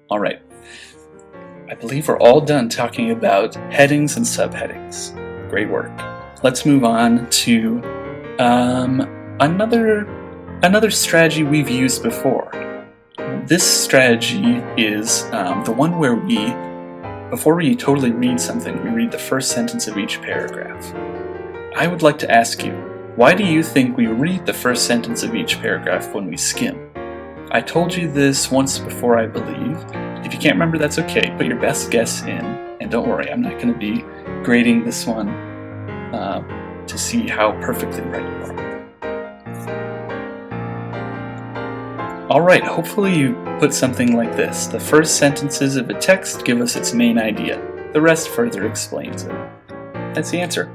All right. I believe we're all done talking about headings and subheadings. Great work. Let's move on to another strategy we've used before. This strategy is the one where before we totally read something, we read the first sentence of each paragraph. I would like to ask you, why do you think we read the first sentence of each paragraph when we skim? I told you this once before, I believe. If you can't remember, that's okay. Put your best guess in, and don't worry, I'm not going to be grading this one to see how perfectly right you are. Alright, hopefully you put something like this. The first sentences of a text give us its main idea. The rest further explains it. That's the answer.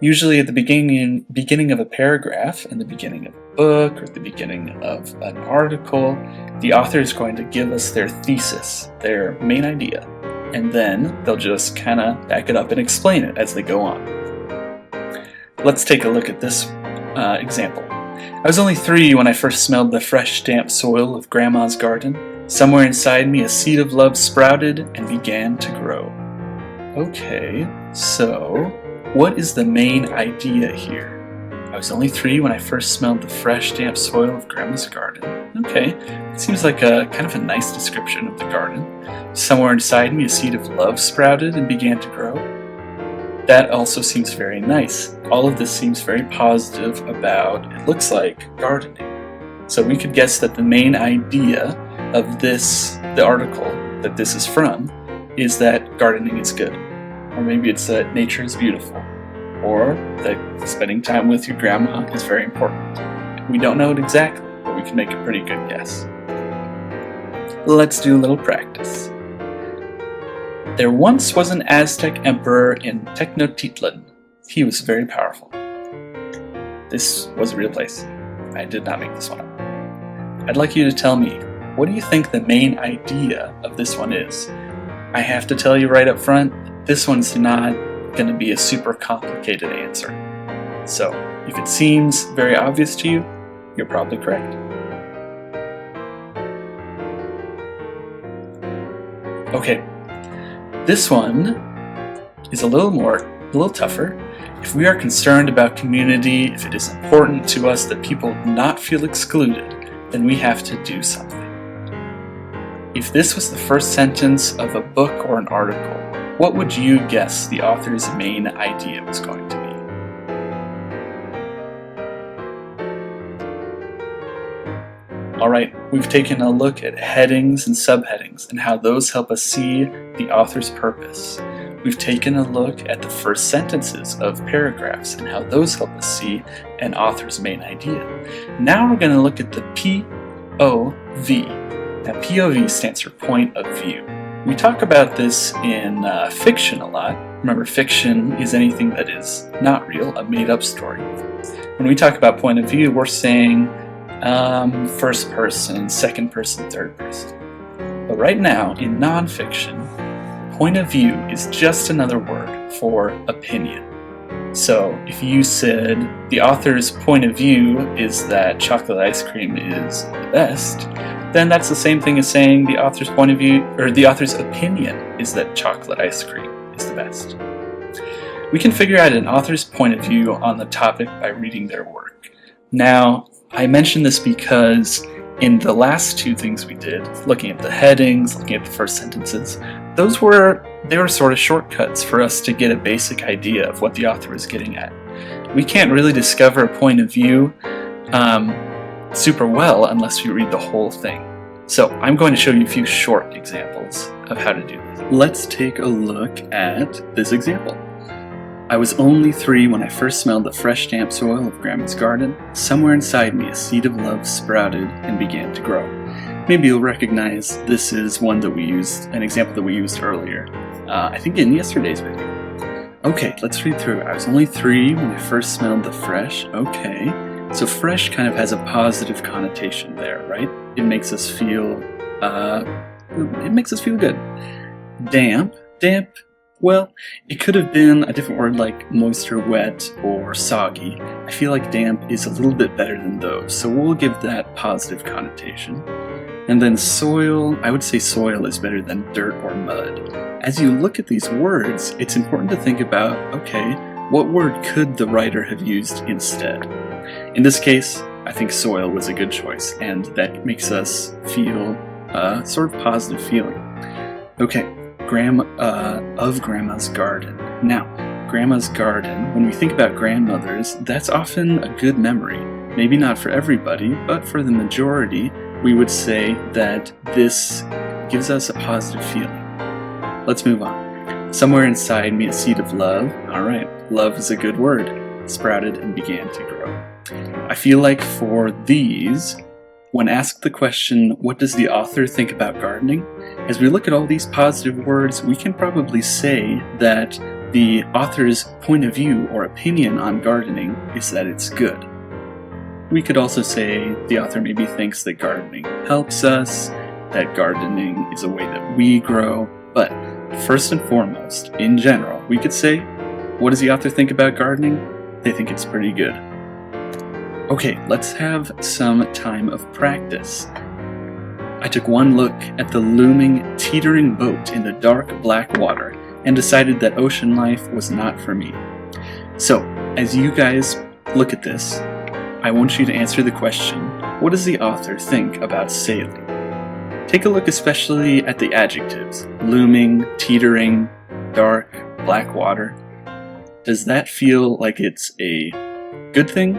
Usually at the beginning of a paragraph, in the beginning of a book, or the beginning of an article, the author is going to give us their thesis, their main idea, and then they'll just kind of back it up and explain it as they go on. Let's take a look at this example. I was only 3 when I first smelled the fresh, damp soil of Grandma's garden. Somewhere inside me a seed of love sprouted and began to grow. Okay, so what is the main idea here? I was only 3 when I first smelled the fresh, damp soil of Grandma's garden. Okay, it seems like a kind of a nice description of the garden. Somewhere inside me a seed of love sprouted and began to grow. That also seems very nice. All of this seems very positive about, it looks like, gardening. So we could guess that the main idea of the article that this is from, is that gardening is good. Or maybe it's that nature is beautiful. Or that spending time with your grandma is very important. We don't know it exactly, but we can make a pretty good guess. Let's do a little practice. There once was an Aztec emperor in Tenochtitlan. He was very powerful. This was a real place. I did not make this one up. I'd like you to tell me, what do you think the main idea of this one is? I have to tell you right up front, this one's not going to be a super complicated answer. So, if it seems very obvious to you, you're probably correct. Okay, this one is a little tougher. If we are concerned about community, if it is important to us that people not feel excluded, then we have to do something. If this was the first sentence of a book or an article, what would you guess the author's main idea was going to be? Alright, we've taken a look at headings and subheadings and how those help us see the author's purpose. We've taken a look at the first sentences of paragraphs and how those help us see an author's main idea. Now we're going to look at the POV. Now POV stands for point of view. We talk about this in fiction a lot. Remember, fiction is anything that is not real, a made-up story. When we talk about point of view, we're saying first person, second person, third person. But right now, in nonfiction, point of view is just another word for opinion. So if you said the author's point of view is that chocolate ice cream is the best, then that's the same thing as saying the author's point of view, or the author's opinion is that chocolate ice cream is the best. We can figure out an author's point of view on the topic by reading their work. Now, I mention this because in the last 2 things we did, looking at the headings, looking at the first sentences, they were sort of shortcuts for us to get a basic idea of what the author was getting at. We can't really discover a point of view super well unless we read the whole thing. So I'm going to show you a few short examples of how to do this. Let's take a look at this example. I was only 3 when I first smelled the fresh, damp soil of Grandma's garden. Somewhere inside me a seed of love sprouted and began to grow. Maybe you'll recognize this is an example that we used earlier, I think in yesterday's video. Okay, let's read through. I was only 3 when I first smelled the fresh. Okay, so fresh kind of has a positive connotation there, right? It makes us feel good. Damp. Well, it could have been a different word like moist or wet or soggy. I feel like damp is a little bit better than those, so we'll give that positive connotation. And then soil, I would say soil is better than dirt or mud. As you look at these words, it's important to think about, okay, what word could the writer have used instead? In this case, I think soil was a good choice, and that makes us feel a sort of positive feeling. Okay, of Grandma's garden. Now, Grandma's garden, when we think about grandmothers, that's often a good memory. Maybe not for everybody, but for the majority, we would say that this gives us a positive feeling. Let's move on. Somewhere inside me a seed of love. Alright, love is a good word. Sprouted and began to grow. I feel like for these, when asked the question, what does the author think about gardening? As we look at all these positive words, we can probably say that the author's point of view or opinion on gardening is that it's good. We could also say the author maybe thinks that gardening helps us, that gardening is a way that we grow, but first and foremost, in general, we could say, what does the author think about gardening? They think it's pretty good. Okay, let's have some time of practice. I took one look at the looming, teetering boat in the dark black water and decided that ocean life was not for me. So, as you guys look at this, I want you to answer the question, what does the author think about sailing? Take a look especially at the adjectives, looming, teetering, dark, black water. Does that feel like it's a good thing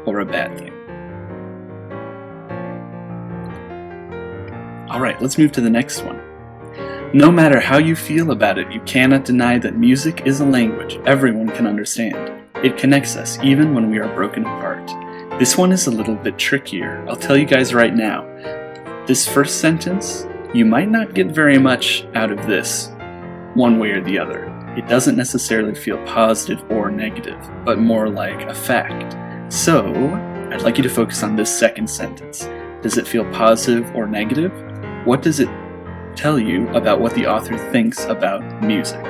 or a bad thing? Alright, let's move to the next one. No matter how you feel about it, you cannot deny that music is a language everyone can understand. It connects us even when we are broken apart. This one is a little bit trickier. I'll tell you guys right now. This first sentence, you might not get very much out of this, one way or the other. It doesn't necessarily feel positive or negative, but more like a fact. So, I'd like you to focus on this second sentence. Does it feel positive or negative? What does it tell you about what the author thinks about music?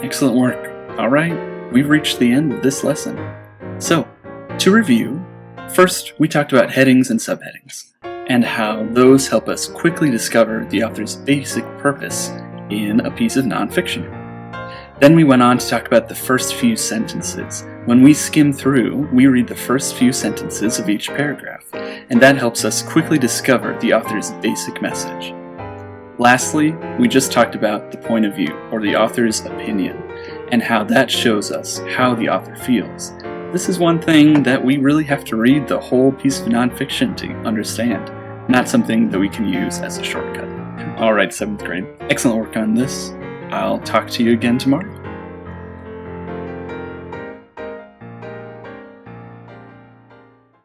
Excellent work. Alright, we've reached the end of this lesson. So, to review, first we talked about headings and subheadings, and how those help us quickly discover the author's basic purpose in a piece of nonfiction. Then we went on to talk about the first few sentences. When we skim through, we read the first few sentences of each paragraph, and that helps us quickly discover the author's basic message. Lastly, we just talked about the point of view, or the author's opinion, and how that shows us how the author feels. This is one thing that we really have to read the whole piece of nonfiction to understand, not something that we can use as a shortcut. Alright, 7th grade, excellent work on this. I'll talk to you again tomorrow.